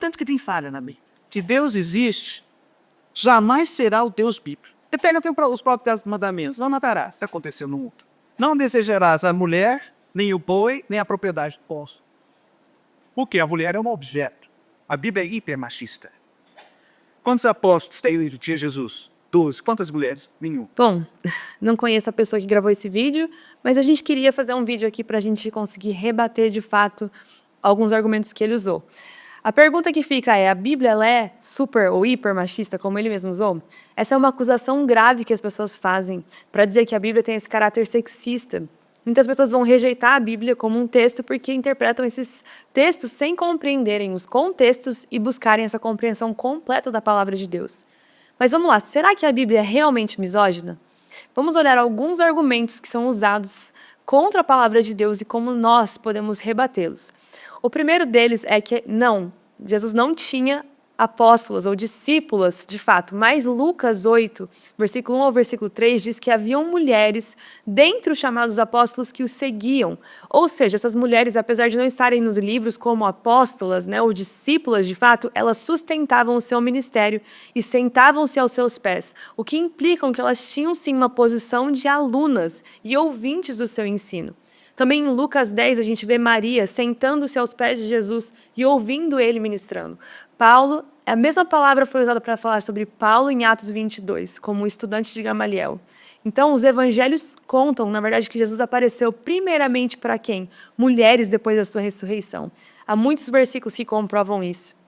tanto que tem falha na Bíblia. Se Deus existe, jamais será o Deus bíblico. Você pega até os próprios mandamentos. Não matarás, isso aconteceu no mundo. Não desejarás a mulher, nem o boi, nem a propriedade do poço. Porque a mulher é um objeto. A Bíblia é hipermachista. Quantos apóstolos tem o livro de Jesus? 12. Quantas mulheres? Nenhum. Bom, não conheço a pessoa que gravou esse vídeo, mas a gente queria fazer um vídeo aqui para a gente conseguir rebater de fato alguns argumentos que ele usou. A pergunta que fica é: a Bíblia ela é super ou hiper machista, como ele mesmo usou? Essa é uma acusação grave que as pessoas fazem para dizer que a Bíblia tem esse caráter sexista. Muitas pessoas vão rejeitar a Bíblia como um texto porque interpretam esses textos sem compreenderem os contextos e buscarem essa compreensão completa da palavra de Deus. Mas vamos lá, será que a Bíblia é realmente misógina? Vamos olhar alguns argumentos que são usados contra a palavra de Deus e como nós podemos rebatê-los. O primeiro deles é que não, Jesus não tinha apóstolos ou discípulas, de fato, mas Lucas 8, versículo 1 ao versículo 3, diz que haviam mulheres dentre os chamados apóstolos que os seguiam. Ou seja, essas mulheres, apesar de não estarem nos livros como apóstolas, né, ou discípulas, de fato, elas sustentavam o seu ministério e sentavam-se aos seus pés, o que implica que elas tinham sim uma posição de alunas e ouvintes do seu ensino. Também em Lucas 10, a gente vê Maria sentando-se aos pés de Jesus e ouvindo ele ministrando. Paulo, a mesma palavra foi usada para falar sobre Paulo em Atos 22, como estudante de Gamaliel. Então, os evangelhos contam, na verdade, que Jesus apareceu primeiramente para quem? Mulheres depois da sua ressurreição. Há muitos versículos que comprovam isso.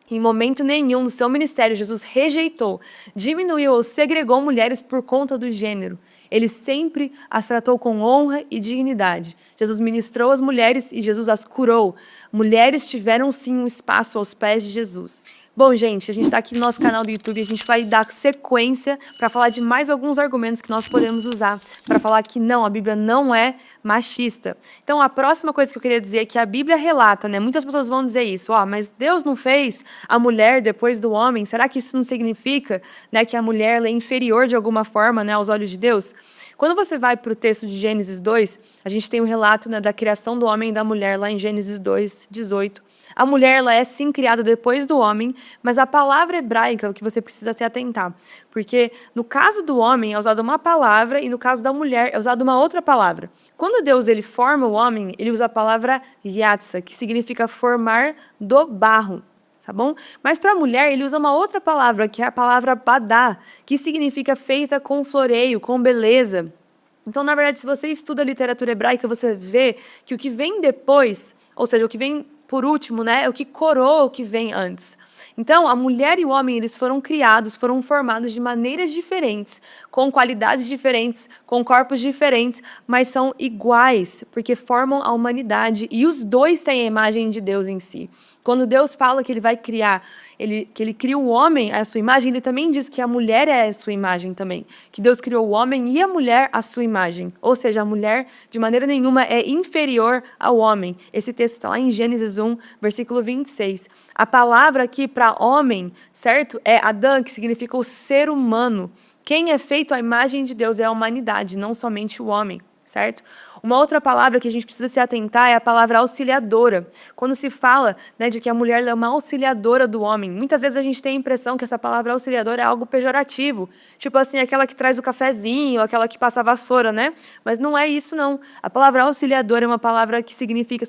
Em momento nenhum no seu ministério, Jesus rejeitou, diminuiu ou segregou mulheres por conta do gênero. Ele sempre as tratou com honra e dignidade. Jesus ministrou as mulheres e Jesus as curou. Mulheres tiveram sim um espaço aos pés de Jesus. Bom, gente, a gente está aqui no nosso canal do YouTube, a gente vai dar sequência para falar de mais alguns argumentos que nós podemos usar para falar que não, a Bíblia não é machista. Então, a próxima coisa que eu queria dizer é que a Bíblia relata, né? Muitas pessoas vão dizer isso, mas Deus não fez a mulher depois do homem? Será que isso não significa, né, que a mulher é inferior de alguma forma, né, aos olhos de Deus? Quando você vai para o texto de Gênesis 2, a gente tem um relato, né, da criação do homem e da mulher lá em Gênesis 2, 18. A mulher ela é sim criada depois do homem, mas a palavra hebraica é o que você precisa se atentar. Porque no caso do homem é usada uma palavra e no caso da mulher é usada uma outra palavra. Quando Deus ele forma o homem, ele usa a palavra yatsa, que significa formar do barro. Tá bom? Mas para a mulher, ele usa uma outra palavra, que é a palavra badá, que significa feita com floreio, com beleza. Então, na verdade, se você estuda literatura hebraica, você vê que o que vem depois, ou seja, o que vem por último, né, é o que coroa o que vem antes. Então, a mulher e o homem, eles foram criados, foram formados de maneiras diferentes, com qualidades diferentes, com corpos diferentes, mas são iguais, porque formam a humanidade, e os dois têm a imagem de Deus em si. Quando Deus fala que ele vai criar, que ele cria o homem à sua imagem, ele também diz que a mulher é a sua imagem também. Que Deus criou o homem e a mulher à sua imagem. Ou seja, a mulher, de maneira nenhuma, é inferior ao homem. Esse texto está lá em Gênesis 1, versículo 26. A palavra aqui para homem, certo? É Adão, que significa o ser humano. Quem é feito à imagem de Deus é a humanidade, não somente o homem. Certo? Uma outra palavra que a gente precisa se atentar é a palavra auxiliadora. Quando se fala, né, de que a mulher é uma auxiliadora do homem, muitas vezes a gente tem a impressão que essa palavra auxiliadora é algo pejorativo. Tipo assim, aquela que traz o cafezinho, aquela que passa a vassoura, né? Mas não é isso, não. A palavra auxiliadora é uma palavra que significa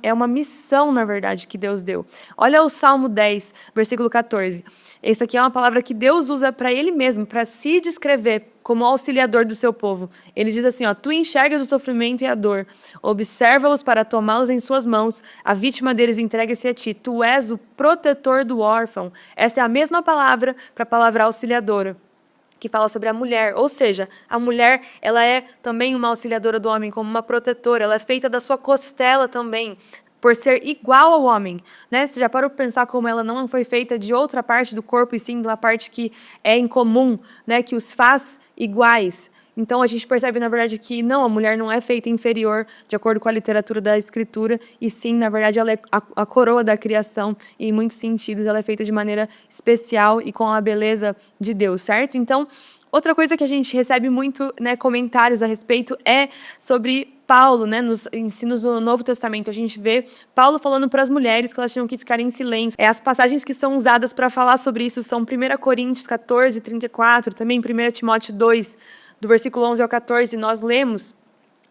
é uma missão, na verdade, que Deus deu. Olha o Salmo 10, versículo 14. Essa aqui é uma palavra que Deus usa para ele mesmo, para se descrever como auxiliador do seu povo. Ele diz assim, tu enxergas o sofrimento e a dor, observa-los para tomá-los em suas mãos, a vítima deles entrega-se a ti, tu és o protetor do órfão. Essa é a mesma palavra para a palavra auxiliadora, que fala sobre a mulher, ou seja, a mulher ela é também uma auxiliadora do homem, como uma protetora, ela é feita da sua costela também, por ser igual ao homem, né? Você já parou para pensar como ela não foi feita de outra parte do corpo, e sim de uma parte que é em comum, né? Que os faz iguais. Então, a gente percebe, na verdade, que não, a mulher não é feita inferior, de acordo com a literatura da Escritura, e sim, na verdade, ela é a coroa da criação, e em muitos sentidos ela é feita de maneira especial e com a beleza de Deus, certo? Então, Outra coisa que a gente recebe muito, né, comentários a respeito é sobre Paulo, né, nos ensinos do Novo Testamento. A gente vê Paulo falando para as mulheres que elas tinham que ficar em silêncio. As passagens que são usadas para falar sobre isso são 1 Coríntios 14, 34, também 1 Timóteo 2, do versículo 11 ao 14, nós lemos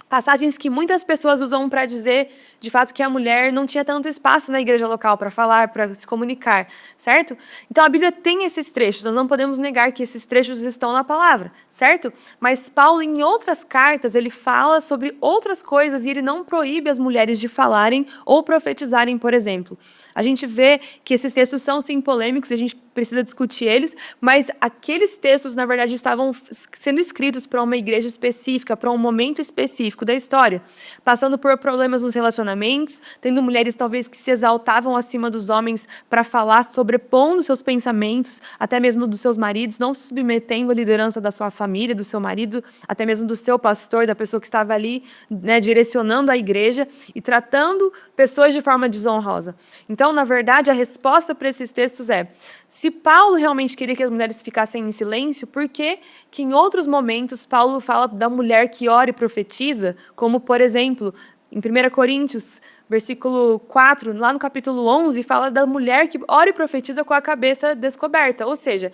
passagens que muitas pessoas usam para dizer, de fato, que a mulher não tinha tanto espaço na igreja local para falar, para se comunicar, certo? Então, a Bíblia tem esses trechos, nós não podemos negar que esses trechos estão na palavra, certo? Mas Paulo, em outras cartas, ele fala sobre outras coisas e ele não proíbe as mulheres de falarem ou profetizarem, por exemplo. A gente vê que esses textos são, sim, polêmicos e a gente precisa discutir eles, mas aqueles textos, na verdade, estavam sendo escritos para uma igreja específica, para um momento específico da história, passando por problemas nos relacionamentos, tendo mulheres talvez que se exaltavam acima dos homens para falar, sobrepondo seus pensamentos, até mesmo dos seus maridos, não se submetendo à liderança da sua família, do seu marido, até mesmo do seu pastor, da pessoa que estava ali, né, direcionando a igreja e tratando pessoas de forma desonrosa. Então, na verdade, a resposta para esses textos é: se Paulo realmente queria que as mulheres ficassem em silêncio, por que em outros momentos Paulo fala da mulher que ora e profetiza, como, por exemplo, em 1 Coríntios, versículo 4, lá no capítulo 11, fala da mulher que ora e profetiza com a cabeça descoberta, ou seja,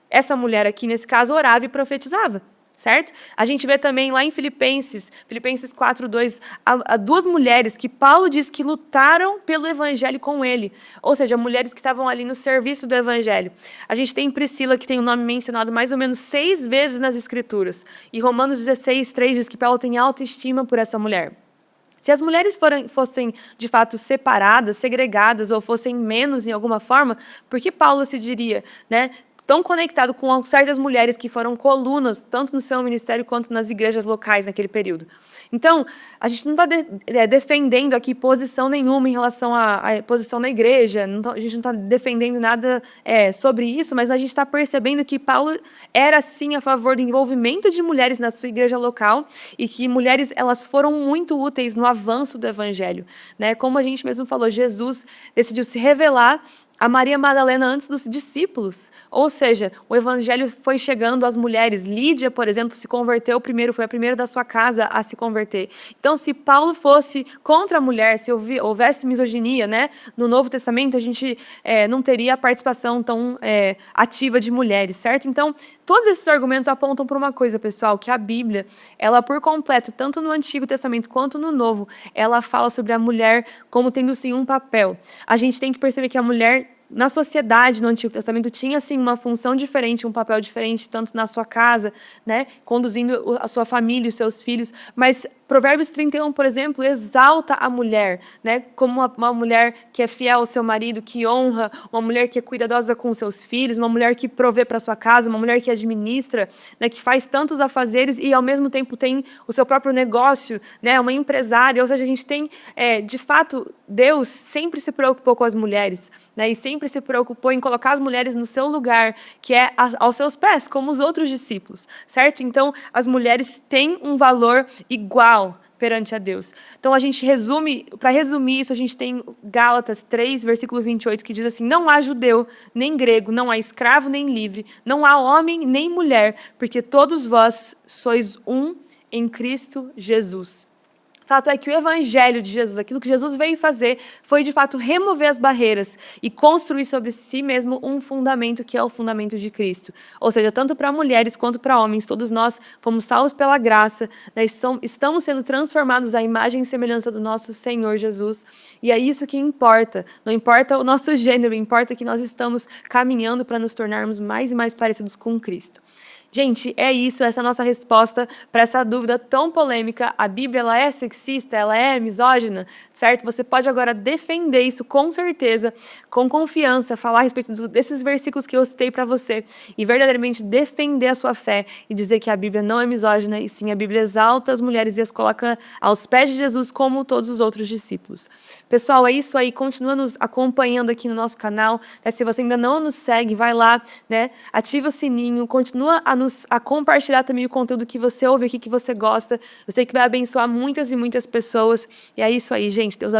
essa mulher aqui, nesse caso, orava e profetizava. Certo? A gente vê também lá em Filipenses 4:2, há duas mulheres que Paulo diz que lutaram pelo evangelho com ele, ou seja, mulheres que estavam ali no serviço do evangelho. A gente tem Priscila, que tem o nome mencionado mais ou menos 6 vezes nas Escrituras, e Romanos 16:3 diz que Paulo tem autoestima por essa mulher. Se as mulheres fossem, de fato, separadas, segregadas, ou fossem menos em alguma forma, por que Paulo se diria, né, tão conectado com certas mulheres que foram colunas, tanto no seu ministério quanto nas igrejas locais naquele período? Então, a gente não está defendendo aqui posição nenhuma em relação à posição na igreja, a gente não está defendendo nada sobre isso, mas a gente está percebendo que Paulo era, sim, a favor do envolvimento de mulheres na sua igreja local e que mulheres elas foram muito úteis no avanço do evangelho, né? Como a gente mesmo falou, Jesus decidiu se revelar a Maria Madalena antes dos discípulos. Ou seja, o evangelho foi chegando às mulheres. Lídia, por exemplo, se converteu primeiro, foi a primeira da sua casa a se converter. Então, se Paulo fosse contra a mulher, se houvesse misoginia, né, no Novo Testamento, a gente não teria a participação tão ativa de mulheres, certo? Então, todos esses argumentos apontam para uma coisa, pessoal, que a Bíblia, ela por completo, tanto no Antigo Testamento quanto no Novo, ela fala sobre a mulher como tendo, sim, um papel. A gente tem que perceber que a mulher, na sociedade, no Antigo Testamento, tinha, sim, uma função diferente, um papel diferente, tanto na sua casa, né, conduzindo a sua família, os seus filhos, mas Provérbios 31, por exemplo, exalta a mulher, né, como uma mulher que é fiel ao seu marido, que honra, uma mulher que é cuidadosa com os seus filhos, uma mulher que provê para a sua casa, uma mulher que administra, né, que faz tantos afazeres e, ao mesmo tempo, tem o seu próprio negócio, né, uma empresária. Ou seja, a gente tem, de fato, Deus sempre se preocupou com as mulheres, né, e sempre se preocupou em colocar as mulheres no seu lugar, que é aos seus pés, como os outros discípulos, certo? Então, as mulheres têm um valor igual perante a Deus. Então, a gente para resumir isso, a gente tem Gálatas 3, versículo 28, que diz assim: não há judeu, nem grego, não há escravo, nem livre, não há homem, nem mulher, porque todos vós sois um em Cristo Jesus. Fato é que o evangelho de Jesus, aquilo que Jesus veio fazer, foi de fato remover as barreiras e construir sobre si mesmo um fundamento que é o fundamento de Cristo. Ou seja, tanto para mulheres quanto para homens, todos nós fomos salvos pela graça, né? Estamos sendo transformados à imagem e semelhança do nosso Senhor Jesus. E é isso que importa. Não importa o nosso gênero, importa que nós estamos caminhando para nos tornarmos mais e mais parecidos com Cristo. Gente, é isso, essa é a nossa resposta para essa dúvida tão polêmica. A Bíblia, ela é sexista, ela é misógina, certo? Você pode agora defender isso com certeza, com confiança, falar a respeito desses versículos que eu citei para você e verdadeiramente defender a sua fé e dizer que a Bíblia não é misógina e sim a Bíblia exalta as mulheres e as coloca aos pés de Jesus como todos os outros discípulos. Pessoal, é isso aí. Continua nos acompanhando aqui no nosso canal. Se você ainda não nos segue, vai lá, né? Ativa o sininho, continua a compartilhar também o conteúdo que você ouve aqui, que você gosta. Eu sei que vai abençoar muitas e muitas pessoas. E é isso aí, gente. Deus abençoe.